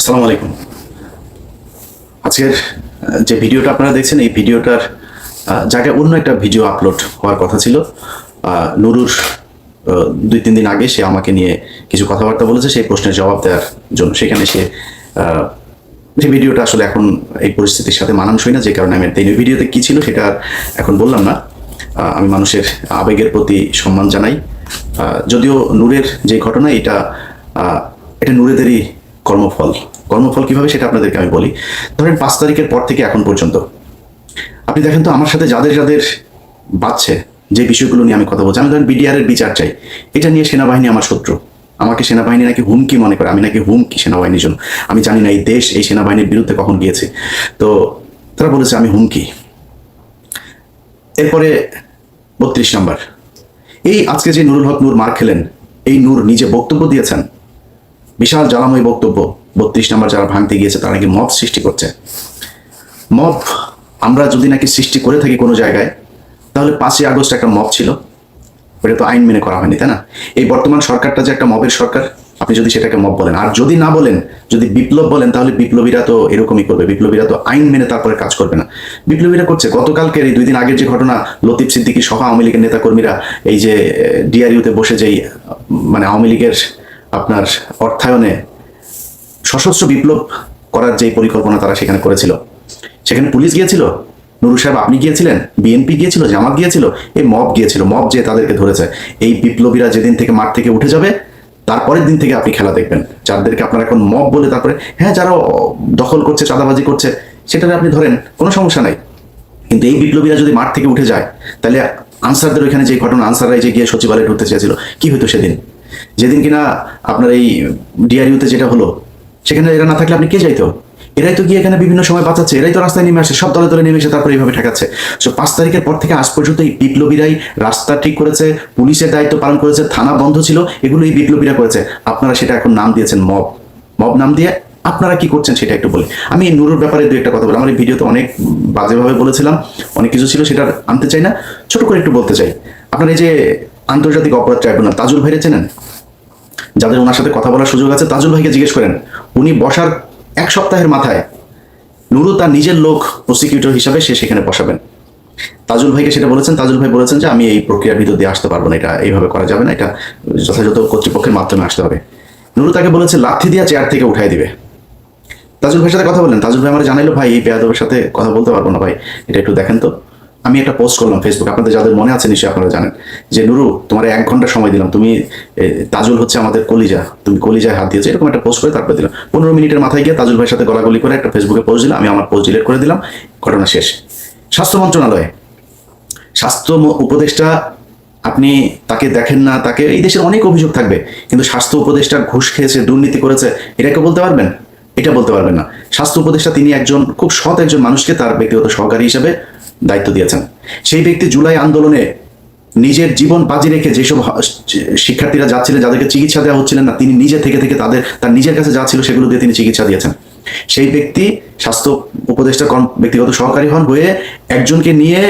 আসসালামু আলাইকুম। আজকের যে ভিডিওটা আপনারা দেখছেন এই ভিডিওটার জায়গায় অন্য একটা ভিডিও আপলোড হওয়ার কথা ছিল। নুরুর 2-3 দিন আগে সে আমাকে নিয়ে কিছু কথাবার্তা বলেছে সেই প্রশ্নের জবাব দেওয়ার জন্য। সেখানে সে যে ভিডিওটা আসলে এখন এই পরিস্থিতির সাথে মানানসই না, যে কারণে আমি এই ভিডিওতে কী ছিল সেটা এখন বললাম না। আমি মানুষের আবেগের প্রতি সম্মান জানাই। যদিও নূরের যে ঘটনা এটা নূরেদেরই কর্মফল। কর্মফল কিভাবে সেটা আপনাদেরকে আমি বলি। ধরেন 5 তারিখের পর থেকে এখন পর্যন্ত আপনি দেখেন তো আমার সাথে যাদের যাদের বাঁচছে, যে বিষয়গুলো নিয়ে আমি কথা বলছি, আমি ধরেন বিডিআর এর বিচার চাই, এটা নিয়ে সেনাবাহিনী আমার শত্রু। আমাকে সেনাবাহিনী নাকি হুমকি মনে করে, আমি নাকি হুমকি সেনাবাহিনীর জন্য। আমি জানি না এই দেশ এই সেনাবাহিনীর বিরুদ্ধে কখন গিয়েছে, তো তারা বলেছে আমি হুমকি। এরপরে 32 নম্বর, এই আজকে যে নুরুল হক নূর মার খেলেন, এই নূর নিজে বক্তব্য দিয়েছেন, বিশাল জ্বালাময় বক্তব্য। 32 নম্বর যারা ভাঙতে গিয়েছে তারা নাকি মব সৃষ্টি করছে। মব আমরা যদি নাকি সৃষ্টি করে থাকি কোনো জায়গায়, তাহলে 5ই আগস্ট একটা মব ছিল, ওটা তো আইন মেনে করা হয়নি, তাই না? এই বর্তমান সরকারটা যে একটা মবের সরকার, আপনি যদি সেটাকে মব বলেন, আর যদি না বলেন, যদি বিপ্লব বলেন, তাহলে বিপ্লবীরা তো এরকমই করবে। বিপ্লবীরা তো আইন মেনে তারপরে কাজ করবে না। বিপ্লবীরা করছে গতকালকের এই 2 দিন আগের যে ঘটনা, লতিফ সিদ্দিকী সহ আওয়ামী লীগের নেতাকর্মীরা এই যে ডিআরইউতে বসে যেই মানে আওয়ামী লীগের আপনার অর্থায়নে সশস্ত্র বিপ্লব করার যে পরিকল্পনা তারা সেখানে করেছিল, সেখানে পুলিশ গিয়েছিল, নুরু সাহেব আপনি গিয়েছিলেন, বিএনপি গিয়েছিল, জামাত গিয়েছিল, এই মব গিয়েছিল। মব যে তাদেরকে ধরেছে। এই বিপ্লবীরা যেদিন থেকে মাঠ থেকে উঠে যাবে তারপরের দিন থেকে আপনি খেলা দেখবেন, যাদেরকে আপনারা এখন মব বলে, তারপরে হ্যাঁ যারা দখল করছে, চাঁদাবাজি করছে, সেটাকে আপনি ধরেন, কোনো সমস্যা নাই। কিন্তু এই বিপ্লবীরা যদি মাঠ থেকে উঠে যায়, তাহলে আনসারদের ওইখানে যে ঘটনা, আনসাররাই যে গিয়ে সচিবালয়ে ঢুকতে চেয়েছিল, কি হতো সেদিন? যেদিন কিনা আপনার এই ডিআরইউতে যেটা হলো, সেখানে এরা না থাকলে আপনি কে যাইতো? এরাই তো গিয়ে এখানে বিভিন্ন সময় বাঁচাচ্ছে, এরাই তো রাস্তায় নেমে আসে, সব দলে দলে নেমে এসে তারপরে এইভাবে ঠেকাচ্ছে। সো 5 তারিখের পর থেকে আজ পর্যন্ত এই বিপ্লবীরাই রাস্তা ঠিক করেছে, পুলিশের দায়িত্ব পালন করেছে, থানা বন্ধ ছিল, এগুলো এই বিপ্লবীরা করেছে। আপনারা সেটা এখন নাম দিয়েছেন মব। মব নাম দিয়ে আপনারা কি করছেন সেটা একটু বলি। আমি নুরুর ব্যাপারে 2-একটা কথা বলি। আমার এই ভিডিওতে অনেক বাজেভাবে বলেছিলাম, অনেক কিছু ছিল, সেটা আনতে চাই না, ছোট করে একটু বলতে চাই। আপনার এই যে আন্তর্জাতিক অপরাধ ট্রাইব্যুনাল, তাজুল ভাইরে চেনেন? যাদের ওনার সাথে কথা বলার সুযোগ আছে, তাজুল ভাইকে জিজ্ঞেস করেন। উনি বসার 1 সপ্তাহের মাথায় নুরু তার নিজের লোক প্রসিকিউটর হিসাবে সে সেখানে বসাবেন। তাজুল ভাইকে সেটা বলেছেন। তাজুল ভাই বলেছেন যে আমি এই প্রক্রিয়ার ভিতর দিয়ে আসতে পারবো না, এটা এইভাবে করা যাবে না, এটা যথাযথ কর্তৃপক্ষের মাধ্যমে আসতে হবে। নুরু তাকে বলেছে লাথি দিয়া চেয়ার থেকে উঠাই দিবে। তাজুল ভাইয়ের সাথে কথা বলেন, তাজুল ভাই আমার জানাইলো ভাই এই বেয়াদবের সাথে কথা বলতে পারবো না ভাই, এটা একটু দেখেন তো। আমি একটা পোস্ট করলাম ফেসবুক, আপনাদের যাদের মনে আছে নিশ্চয়ই আপনারা জানেন, যে নুরু তোমার 1 ঘন্টা সময় দিলাম, তুমি তাজুল হচ্ছে আমাদের কলিজা, তুমি কলিজায় হাত দিয়েছো, এরকম একটা পোস্ট করে তারপরে দিলাম। 15 মিনিটের মাথায় গিয়ে তাজুল ভাইয়ের সাথে গলাগলি করে একটা ফেসবুকে পোস্ট দিলাম, আমি আমার পোস্ট ডিলিট করে দিলাম, ঘটনা শেষ। স্বাস্থ্য মন্ত্রণালয়, স্বাস্থ্য উপদেষ্টা, আপনি তাকে দেখেন না, তাকে এই দেশের অনেক অভিযোগ থাকবে, কিন্তু স্বাস্থ্য উপদেষ্টা ঘুষ খেয়েছে, দুর্নীতি করেছে, এটাকে বলতে পারবেন? এটা বলতে পারবেন না। স্বাস্থ্য উপদেষ্টা তিনি একজন খুব সৎ একজন মানুষকে তার ব্যক্তিগত সহকারী হিসেবে দায়িত্ব দিয়েছেন। সেই ব্যক্তি জুলাই আন্দোলনে নিজের জীবন বাজি রেখে যেসব শিক্ষার্থীরা যাচ্ছিলেন, যাদেরকে চিকিৎসা দেওয়া হচ্ছিলেন না, তিনি নিজে থেকে থেকে তার নিজের কাছে যা ছিল সেগুলো দিয়ে তিনি চিকিৎসা দিয়েছেন। সেই ব্যক্তি স্বাস্থ্য উপদেষ্টা ব্যক্তিগত সহকারী হন হয়ে একজনকে নিয়ে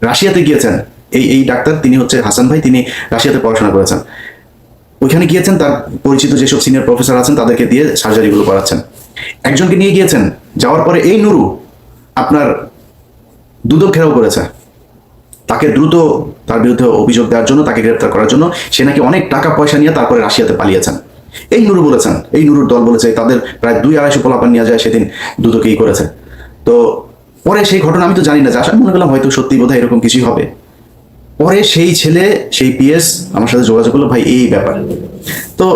রাশিয়াতে গিয়েছেন। এই ডাক্তার তিনি হচ্ছে হাসান ভাই, তিনি রাশিয়াতে পড়াশোনা করেছেন। ওইখানে গিয়েছেন, তার পরিচিত যেসব সিনিয়র প্রফেসর আছেন তাদেরকে দিয়ে সার্জারিগুলো করাচ্ছেন। একজনকে নিয়ে গিয়েছেন, যাওয়ার পরে এই নুরু আপনার দুদক ঘেরাও করেছে, তাকে দ্রুত তার বিরুদ্ধে অভিযোগ দেওয়ার জন্য, তাকে গ্রেপ্তার করার জন্য। সে নাকি অনেক টাকা পয়সা নিয়ে তারপরে রাশিয়াতে পালিয়েছেন। এই নুরু বলেছেন, এই নুরুর দল বলেছে তাদের প্রায় 200-250 পোলাপান নিয়ে যায় সেদিন দুদকেই করেছে। তো পরে সেই ঘটনা আমি তো জানি না, যা মনে করলাম হয়তো সত্যি বোধহয় এরকম কিছুই হবে। পরে সেই ছেলে, সেই পিএস আমার সাথে যোগাযোগ করলো, ভাই এই ব্যাপার। তো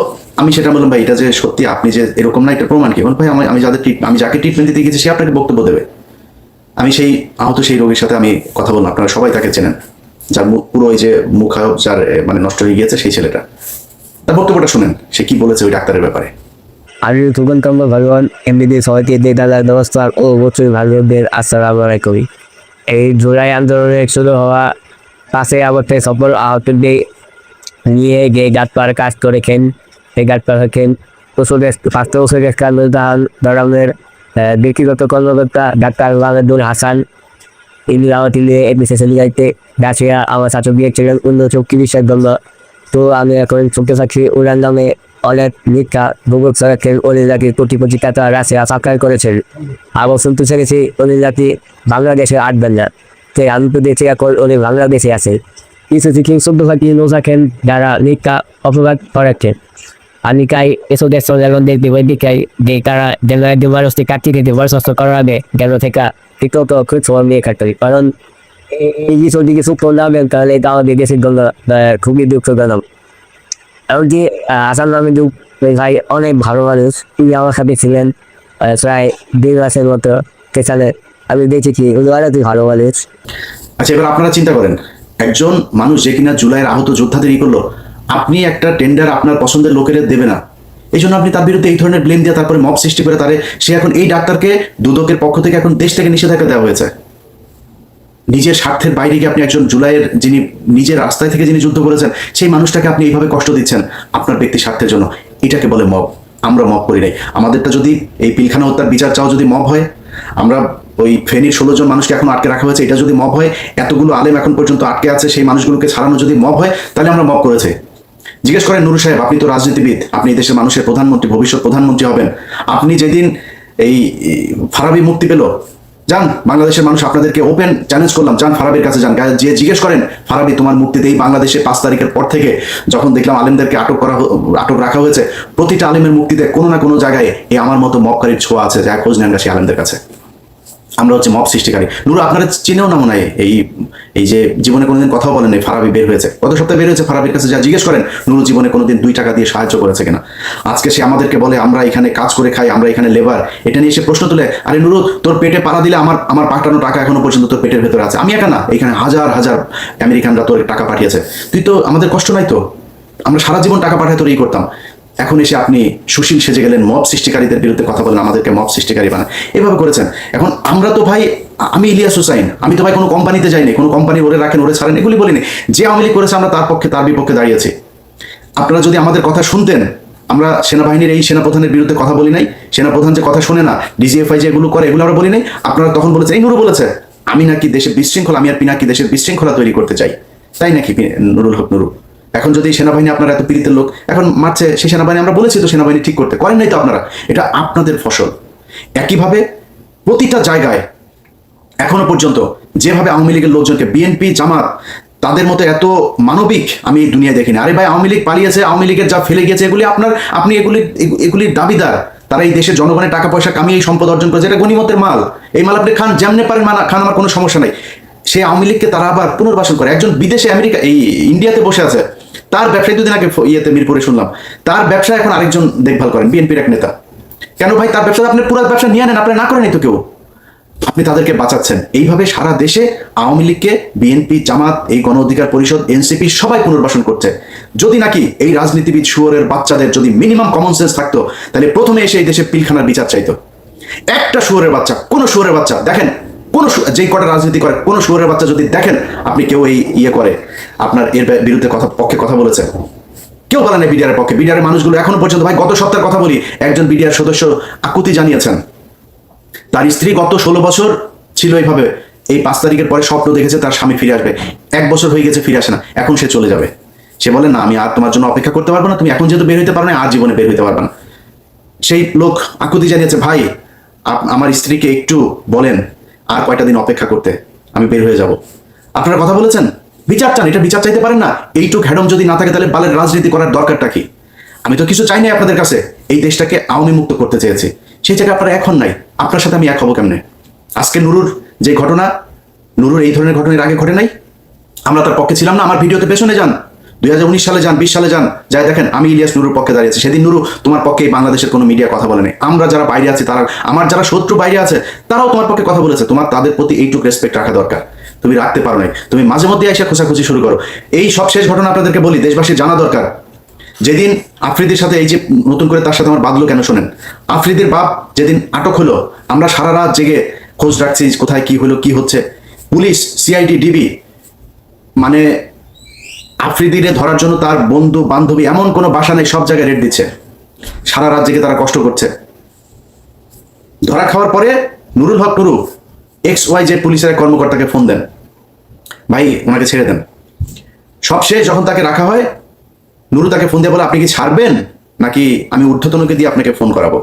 আমি সেটা বললাম, ভাই এটা যে সত্যি আপনি যে এরকম না, এটা প্রমাণ কি? ভাই আমি যাকে ট্রিটমেন্ট দিতে গেছি সে আপনাকে বক্তব্য দেবে। আমি সেই আহত সেই রোগীর সাথে আমি কথা বললাম, আপনারা সবাই তাকে চেনেন, যার পুরো ওই যে মুখায়ব যার মানে নষ্ট হয়ে গিয়েছে, সেই ছেলেটা। তার বক্তব্যটা শুনেন, সে কি বলেছে ওই ডাক্তারের ব্যাপারে। আমি সুগন্ধ ভগবান এমনিতে সবাইকে দিয়ে দাদার ব্যবস্থা ও অবশ্যই ভালোদের আশা আবার করি। এই জুলাই আন্দোলনে শুরু হওয়া 5ই আগস্টে সফল আহতদের নিয়ে যে ডাক্তার কাজ করেছেন, সেই ডাক্তার হচ্ছেন স্বাস্থ্য উপদেষ্টা ধরনের ব্যক্তিগত কর্মকর্তা ডাক্তার ওয়াহিদুল হাসান। তিনি এডমিনিস্ট্রেশন গাইতে রাশিয়া আমার ছাত্র দিয়েছিলেন অন্য চোখ চিকিৎসার জন্য। তো আমি এখন চোখে থাকছি ওনার নামে অনেক মিথ্যা ভূগোল সরকারের অলিজাতি কোটিপতি টাকা রাশিয়া সাবস্ক্রাইব করেছেন। আবার শুনতে চেয়েছি অলিজাতি বাংলাদেশে আসবেন না, তো আমি তো দেখছি এখন উনি বাংলাদেশে আছে। কিছু কিছু শুদ্ধ থাকি নোজাকেন যারা মিথ্যা অপবাদ করেছেন। আমি কাই এসব দেশ যেমন দেখবি ওই দিকে যে তারা যেন একজন মানুষকে কাটিয়ে দিতে বরখাস্ত করার আগে যেন থেকে ঠিকমতো খুব সময় নিয়ে কাটতে হবে। কারণ এই কিছু দিকে সুখ করলাম তাহলে এটা আমাদের দেশের জন্য খুবই দুঃখজনক। এমনকি আসাম নামে যুগ ভাই অনেক ভালো মানুষ, তিনি আমার সাথে ছিলেন প্রায় 1.5 মাসের মতো সেখানে আমি দেখেছি উনি অনেকই ভালো মানুষ। আচ্ছা, এবার আপনারা চিন্তা করেন, একজন মানুষ যে কিনা জুলাইয়ের আহত যোদ্ধাদের করলো, আপনি একটা টেন্ডার আপনার পছন্দের লোকের দেবে না, এই জন্য আপনি তার বিরুদ্ধে এই ধরনের ব্লেম দিয়ে তারপরে মব সৃষ্টি করে তারে সে এখন এই ডাক্তারকে দুদকের পক্ষ থেকে এখন দেশ থেকে নিষেধাজ্ঞা দেওয়া হয়েছে। নিজের স্বার্থের বাইরে গিয়ে আপনি একজন জুলাইয়ের যিনি নিজের রাস্তায় থেকে যিনি যুদ্ধ করেছেন সেই মানুষটাকে আপনি এইভাবে কষ্ট দিচ্ছেন আপনার ব্যক্তি স্বার্থের জন্য। এটাকে বলে মব। আমরা মব করি নাই। আমাদেরটা যদি এই পিলখানা হত্যার বিচার চাও যদি মব হয়, আমরা ওই ফেনীর 16 জন মানুষকে এখন আটকে রাখা হয়েছে এটা যদি মব হয়, এতগুলো আলেম এখন পর্যন্ত আটকে আছে সেই মানুষগুলোকে ছাড়ানো যদি মব হয়, তাহলে আমরা মব করেছি। জিজ্ঞেস করেন নুরু সাহেব, আপনি তো রাজনীতিবিদ, আপনি দেশের মানুষের প্রধানমন্ত্রী, ভবিষ্যৎ প্রধানমন্ত্রী হবেন। আপনি যেদিন এই ফারাবি মুক্তি পেল, যান বাংলাদেশের মানুষ আপনাদেরকে ওপেন চ্যালেঞ্জ করলাম, যান ফারাবির কাছে যান, যে জিজ্ঞেস করেন ফারাবি তোমার মুক্তিতে এই বাংলাদেশে 5 তারিখের পর থেকে যখন দেখলাম আলেমদেরকে আটক রাখা হয়েছে, প্রতিটা আলেমের মুক্তিতে কোনো না কোনো জায়গায় এই আমার মতো মবকারীর ছোঁয়া আছে, যা খোঁজ নেন সেই আলেমদের কাছে। আমরা হচ্ছে মব সৃষ্টিকারী। নুরু আপনারা চিনেও না মনে হয়, এই যে জীবনে কোনোদিন কথাও বলেন এই ফারাবি বের হয়েছে, গত সপ্তাহে বের হয়েছে। ফারাবির কাছে যা জিজ্ঞেস করেন নুরু জীবনে কোনোদিন 2 টাকা দিয়ে সাহায্য করেছে কিনা। আজকে সে আমাদেরকে বলে আমরা এখানে কাজ করে খাই, আমরা এখানে লেবার, এটা নিয়ে সে প্রশ্ন তুলে, আরে নুরু তোর পেটে পাড়া দিলে আমার পাঠানো টাকা এখনো পর্যন্ত তোর পেটের ভেতরে আছে, আমি একা না, এখানে হাজার হাজার আমেরিকানরা তোর টাকা পাঠিয়েছে, তুই তো আমাদের কষ্ট নাই তো, আমরা সারা জীবন টাকা পাঠায় তোর এই করতাম। এখন এসে আপনি সুশীল সেজে গেলেন, মব সৃষ্টিকারীদের বিরুদ্ধে কথা বলেন, আমাদেরকে মব সৃষ্টিকারী বানান, এভাবে করেছেন। এখন আমরা তো ভাই, আমি ইলিয়াস হুসাইন, আমি তো ভাই কোনো কোম্পানিতে যাইনি, কোনো কোম্পানি ওরে রাখেন ওরে ছাড়েন এগুলি বলিনি। যে আওয়ামী লীগ করেছে আমরা তার পক্ষে তার বিপক্ষে দাঁড়িয়েছি। আপনারা যদি আমাদের কথা শুনতেন, আমরা সেনাবাহিনীর এই সেনাপ্রধানের বিরুদ্ধে কথা বলি নাই, সেনাপ্রধান যে কথা শোনে না, ডিজিএফআই যে এগুলো করে এগুলো আমরা বলি নাই। আপনারা তখন বলেছেন, এই নুরু বলেছে আমি নাকি দেশের বিশৃঙ্খলা, আমি আর পিনাকি দেশের বিশৃঙ্খলা তৈরি করতে চাই, তাই নাকি নুরুল হক নুরু? এখন যদি সেনাবাহিনী আপনার এত পীড়িতের লোক এখন মারছে, সেই সেনাবাহিনী আমরা বলেছি তো সেনাবাহিনী ঠিক করতে, করেন নাই তো আপনারা, এটা আপনাদের ফসল। একইভাবে প্রতিটা জায়গায় এখনো পর্যন্ত যেভাবে আওয়ামী লীগের লোকজনকে বিএনপি জামাত তাদের মতো এত মানবিক আমি এই দুনিয়ায় দেখিনি। আরে ভাই আওয়ামী লীগ পালিয়েছে, আওয়ামী লীগের যা ফেলে গেছে এগুলি আপনি এগুলির দাবিদার। তারা এই দেশের জনগণের টাকা পয়সা কামিয়ে এই সম্পদ অর্জন করেছে, এটা গণিমতের মাল, এই মাল আপনি খান যেমনে পারেন খান, আমার কোনো সমস্যা নাই। সেই আওয়ামী লীগকে তারা আবার পুনর্বাসন করে। একজন বিদেশে আমেরিকা এই ইন্ডিয়াতে বসে আছে, তার ব্যবসায় 2 দিন আগে মিরপুরে শুনলাম, তার ব্যবসা এখন আরেকজন দেখভাল করেন, বিএনপির এক নেতা। কেন ভাই তার ব্যবসা আপনি পুরো ব্যবসা নিয়ে নেন, আপনি না করেন তো কেউ, আপনি তাদেরকে বাঁচাচ্ছেন। এইভাবে সারা দেশে আওয়ামী লীগকে বিএনপি জামাত এই গণ অধিকার পরিষদ এনসিপি সবাই পুনর্বাসন করছে। যদি নাকি এই রাজনীতিবিদ শুয়োরের বাচ্চাদের যদি মিনিমাম কমন সেন্স থাকতো, তাহলে প্রথমে এসে এই দেশে পিলখানার বিচার চাইতো। একটা শুয়োরের বাচ্চা, কোন শুয়োরের বাচ্চা দেখেন, কোন যেই কটা রাজনীতি করে কোন শুয়োরের বাচ্চা যদি দেখেন আপনি কেউ এই করে আপনার এর বিরুদ্ধে পক্ষে কথা বলেছে, কেউ বলেন বিডিআর পক্ষে। বিডিআর মানুষগুলো এখনো পর্যন্ত ভাই, গত সপ্তাহের কথা বলি, একজন বিডিআর সদস্য আকুতি জানিয়েছেন তার স্ত্রী গত 16 বছর ছিল এইভাবে, এই 5 তারিখের পরে স্বপ্ন দেখেছে তার স্বামী ফিরে আসবে, 1 বছর হয়ে গেছে ফিরে আসে না, এখন সে চলে যাবে। সে বলে না আমি আর তোমার জন্য অপেক্ষা করতে পারবো না, তুমি এখন যেহেতু বের হইতে পারো না আর জীবনে বের হইতে পারবে না। সেই লোক আকুতি জানিয়েছে, ভাই আমার স্ত্রীকে একটু বলেন আর কয়টা দিন অপেক্ষা করতে, আমি বের হয়ে যাব। আপনারা কথা বলেছেন, বিচার চান, এটা বিচার চাইতে পারেন না? এইটুক হ্যাডম যদি না থাকে তাহলে বালের রাজনীতি করার দরকারটা কি? আমি তো কিছু চাই নাই আপনাদের কাছে, এই দেশটাকে আওয়ামী মুক্ত করতে চেয়েছি, সেই জায়গায় আপনারা এখন নাই। আপনার সাথে আমি এক হবো কেমনে? আজকে নুরুর যে ঘটনা, নুরুর এই ধরনের ঘটনার আগে ঘটে নাই, আমরা তার পক্ষে ছিলাম না। আমার ভিডিওতে পেছনে যান, 2019 সালে যান, 20 সালে যান, যাই দেখেন আমি ইলিয়াস নুরুর পক্ষে দাঁড়িয়েছি। সেদিন নুরু তোমার পক্ষে এই বাংলাদেশের কোনো মিডিয়া কথা বলে নেই। আমরা যারা বাইরে আছি, তারা আমার যারা শত্রু বাইরে আছে তারাও তোমার পক্ষে কথা বলেছে। তোমার তাদের প্রতি এইটুকু রেসপেক্ট রাখা দরকার, তুমি রাখতে পারো নাই। তুমি মাঝে মধ্যে এসে খোঁচাখুচি শুরু করো। এই সব শেষ ঘটনা আপনাদেরকে বলি, দেশবাসী জানা দরকার। যেদিন আফ্রিদির সাথে এই যে নতুন করে তার সাথে আমার বাদলো কেন শোনেন, আফ্রিদির বাপ যেদিন আটক হলো, আমরা সারা রাত জেগে খোঁজ রাখছি কোথায় কি হলো কি হচ্ছে। পুলিশ, সিআইডি, ডিবি, মানে আফ্রিদিরে ধরার জন্য তার বন্ধু বান্ধবী এমন কোনো বাসা নেই, সব জায়গায় রেড দিচ্ছে, সারা রাত জেগে তারা কষ্ট করছে। ধরা খাওয়ার পরে নুরুল হক নুরু XYZ পুলিশের কর্মকর্তাকে ফোন দেন, ভাই ওনাকে ছেড়ে দেন। সবশেষ যখন তাকে রাখা হয়, নুরু তাকে ফোন দিয়ে বলে আপনি কি ছাড়বেন? নাকি আমি ঊর্ধ্বতনকে দিয়ে আপনাকে ফোন করাবো?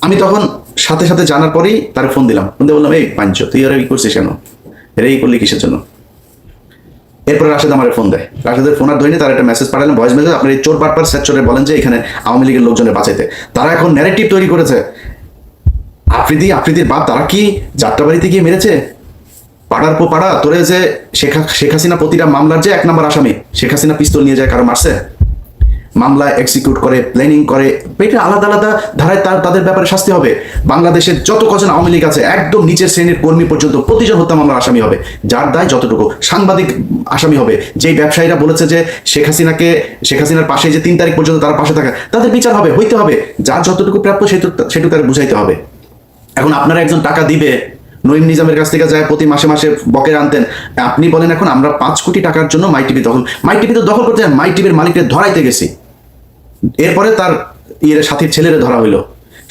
আমি তখন সাথে সাথে জানার পরেই তার ফোন দিলাম, ফোন দিয়ে বললাম, এই পাঞ্চ তুই আর এই করছিস কেন, এই করলি কিসের জন্য? এরপরে রাশেদ আমার ফোন দেয়, রাশেদের ফোন আর ধরিনি, তার একটা মেসেজ পাঠালেন, ভয়েস মেসেজ, আপনার এই চোর বাটপার সেক্টরে বলেন যে এখানে আওয়ামী লীগের লোকজনের বাঁচাইতে। তারা এখন ন্যারেটিভ তৈরি করেছে, আফ্রিদির বাপ তারা কি যাত্রাবাড়িতে গিয়ে মেরেছে, পাড়ার পর পাড়া তোরে যে শেখ হাসিনা প্রতিটা মামলার যে 1 নম্বর আসামি, শেখ হাসিনা পিস্তল নিয়ে যায় কারো মারছে, মামলা এক্সিকিউট করে, প্ল্যানিং করে, এটা আলাদা আলাদা ধারায় তাদের ব্যাপারে শাস্তি হবে। বাংলাদেশের যত কজন আওয়ামী লীগ আছে একদম নিচের শ্রেণীর কর্মী পর্যন্ত প্রতিজন হত্যা মামলার আসামি হবে, যার দায় যতটুকু। সাংবাদিক আসামি হবে, যেই ব্যবসায়ীরা বলেছে যে শেখ হাসিনার পাশে যে 3 তারিখ পর্যন্ত তারা পাশে থাকা, তাদের বিচার হবে, হইতে হবে, যার যতটুকু প্রাপ্য সেটুকু তার বুঝাইতে হবে। এখন আপনারা একজন টাকা দিবে, নঈম নিজামের কাছ থেকে যায় প্রতি মাসে মাসে বকেয়া আনতেন, আপনি বলেন এখন আমরা 5 কোটি টাকার জন্য মাই টিভি তো দখল করতে যান, মাই টিভির মালিকদের ধরাইতে গেছি। এরপরে তার সাথীর ছেলেরে ধরা হইলো,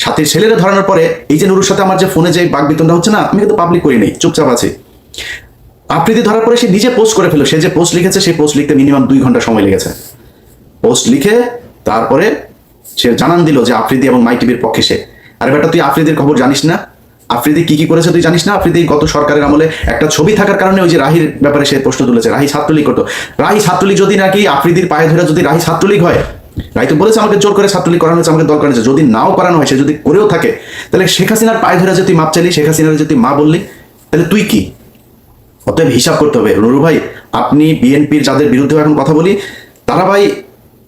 সাথীর ছেলেরে ধরানোর পরে এই যে নুরুর সাথে আমার যে ফোনে যে বাগবিতণ্ডা হচ্ছে না, আমি কিন্তু পাবলিক করি নাই, চুপচাপ আছি। আফ্রিদি ধরার পরে সে নিজে পোস্ট করে ফেলো, সে যে পোস্ট লিখেছে সেই পোস্ট লিখতে মিনিমাম 2 ঘন্টা সময় লেগেছে। পোস্ট লিখে তারপরে সে জানান দিল যে আফ্রিদি এবং মাই টিভির পক্ষে সে। আরে বেটা তুই আফ্রিদির খবর জানিস না? আফ্রিদি কি করেছে তুই জানিস না? আফ্রিদি গত সরকারের আমলে একটা ছবি থাকার কারণে ওই যে রাহির ব্যাপারে সে প্রশ্ন তুলেছে, রাহি ছাত্রলীগ করতো। রাহি ছাত্রলীগ যদি নাকি আফ্রিদির পায়ে ধরে যদি রাহি ছাত্রলীগ হয়, রাই তো বলেছে আমাকে জোর করে ছাত্রলীগ করানো হয়েছে, আমাকে দল করানো হয়েছে, যদি নাও করানো হয়, সে যদি করেও থাকে, তাহলে শেখ হাসিনার পায়ে ধরে যে তুই মাপ চাইলি, শেখ হাসিনার যে তুই মা বললি, তাহলে তুই কি? অতএব হিসাব করতে হবে। নুরু ভাই, আপনি বিএনপির যাদের বিরুদ্ধে এখন কথা বলি, তারা ভাই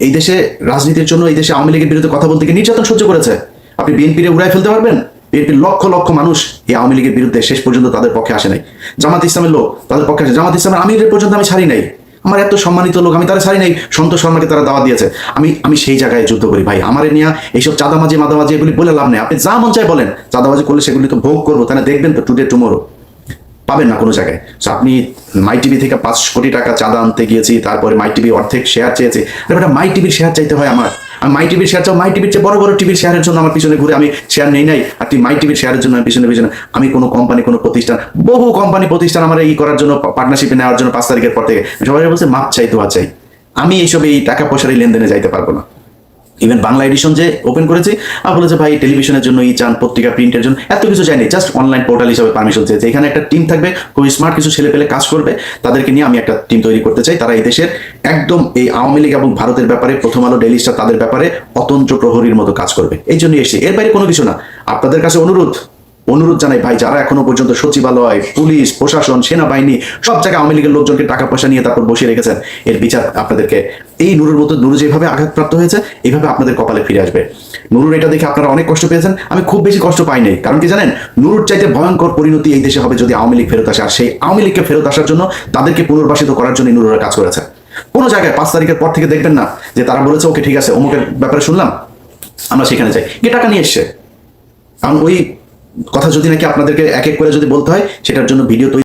এই দেশে রাজনীতির জন্য, এই দেশে আওয়ামী লীগের বিরুদ্ধে কথা বলতে গিয়ে নির্যাতন সহ্য করেছে। আপনি বিএনপিরে উড়াই ফেলতে পারবেন? বিএনপির লক্ষ লক্ষ মানুষ এই আওয়ামী লীগের বিরুদ্ধে শেষ পর্যন্ত তাদের পক্ষে আসে নাই। জামাত ইসলামের লোক তাদের পক্ষে আসে, জামাত ইসলামের আমিরের পর্যন্ত আমি ছাড়ি নাই, আমার এত সম্মানিত লোক, আমি তারা ছাড়ি নাই। সন্তোষ শর্মাকে তারা দাওয়াত দিয়েছে, আমি সেই জায়গায় যুদ্ধ করি ভাই। আমার নিয়ে এইসব চাঁদামাজি মাদামাজি এগুলি বলে লাভ নেই। আপনি যা মন চায় বলেন, চাঁদাবাজি করলে সেগুলি তো ভোগ করবো, তাহলে দেখবেন তো টুডে টুমোরো পাবেন না কোনো জায়গায়। আপনি মাই টিভি থেকে 5 কোটি টাকা চাঁদা আনতে গিয়েছি, তারপরে মাই টিভি অর্ধেক শেয়ার চেয়েছে। আরে মাই টিভির শেয়ার চাইতে হয় আমার, আমি মাই টিভির শেয়ার চাও, মাই টিভির চেয়ে বড় বড় টিভির শেয়ারের জন্য আমার পিছনে ঘুরে আমি শেয়ার নেই নাই, আর তুই মাই টিভির শেয়ারের জন্য আমি পিছনে আমি কোনো কোম্পানি, কোনো প্রতিষ্ঠান, বহু কোম্পানি প্রতিষ্ঠান আমার এই করার জন্য, পার্টনারশিপে নেওয়ার জন্য 5 তারিখের পর থেকে সবাই বলছে মাপ চাই, দোয়া চাই। আমি এইসব এই টাকা পয়সার এই লেনদেনে যাইতে পারবো না। ইভেন বাংলা এডিশন যে ওপেন করেছি, আর বলেছে ভাই টেলিভিশনের জন্য চান, পত্রিকা প্রিন্টের জন্য, এত কিছু চাইনি, জাস্ট অনলাইন পোর্টাল হিসেবে পারমিশন চেয়েছে। এখানে একটা টিম থাকবে, খুব স্মার্ট কিছু ছেলে পেলে কাজ করবে, তাদেরকে নিয়ে আমি একটা টিম তৈরি করতে চাই। তারা এই দেশের একদম এই আওয়ামী লীগ এবং ভারতের ব্যাপারে, প্রথম আলো, ডেইলি স্টার, তাদের ব্যাপারে অতন্ত্র প্রহরীর মতো কাজ করবে। এই জন্যই এসেছি, এর বাইরে কোনো কিছু না। আপনাদের কাছে অনুরোধ জানাই ভাই, যারা এখনো পর্যন্ত সচিবালয়, পুলিশ, প্রশাসন, সেনাবাহিনী সব জায়গায় আওয়ামী লীগের লোকজনকে টাকা পয়সা নিয়ে তারপর বসিয়ে রেখেছেন, এর বিচার আপনাদেরকে, এই নুরুর মতো, নুরু যেভাবে আঘাতপ্রাপ্ত হয়েছে এইভাবে আপনাদের কপালে ফিরে আসবে। নুরুর এটা দেখে আপনারা অনেক কষ্ট পেয়েছেন, আমি খুব বেশি কষ্ট পাই নাই। কারণ কি জানেন, নুরুর চাইতে ভয়ঙ্কর পরিণতি এই দেশে হবে যদি আওয়ামী লীগ ফেরত আসে। আর সেই আওয়ামী লীগকে ফেরত আসার জন্য, তাদেরকে পুনর্বাসিত করার জন্য নুরুরা কাজ করেছে। কোনো জায়গায় 5 তারিখের পর থেকে দেখবেন না যে তারা বলেছে ওকে ঠিক আছে, অমুকের ব্যাপারে শুনলাম, আমরা সেখানে যাই, গিয়ে টাকা নিয়ে এসছে। কারণ ওই কথা যদি নাকি আপনাদেরকে এক এক করে যদি বলতে হয়, সেটার জন্য ভিডিও তৈরি